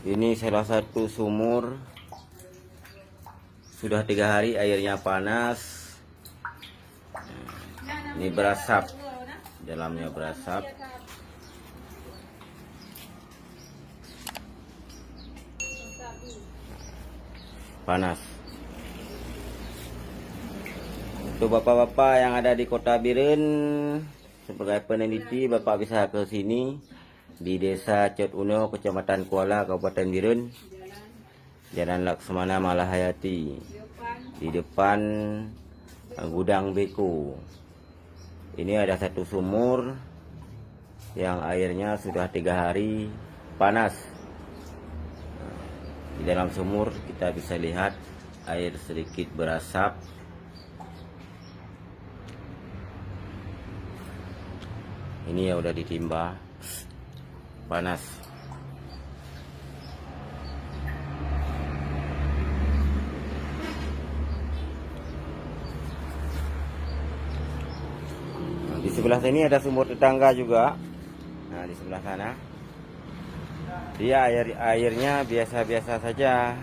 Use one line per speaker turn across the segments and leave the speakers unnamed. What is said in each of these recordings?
Ini salah satu sumur, sudah 3 hari airnya panas. Ini berasap, dalamnya berasap. Panas. Untuk bapak-bapak yang ada di Kota Biren sebagai peneliti, bapak bisa ke sini di Desa Cot Uno, Kecamatan Kuala, Kabupaten Biren, Jalan Laksamana Malahayati, di depan gudang Beko. Ini ada satu sumur yang airnya sudah 3 hari panas. Di dalam sumur kita bisa lihat air sedikit berasap. Ini ya udah ditimba, panas. Di sebelah sini ada sumur tetangga juga. Nah, di sebelah sana dia airnya biasa-biasa saja.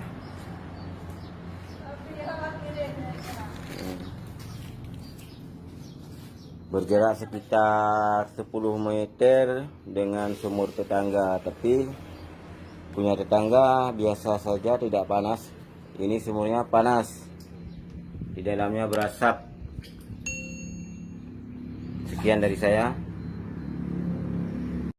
Berjarak sekitar 10 meter dengan sumur tetangga, tapi punya tetangga biasa saja, tidak panas. Ini sumurnya panas, di dalamnya berasap. Sekian dari saya.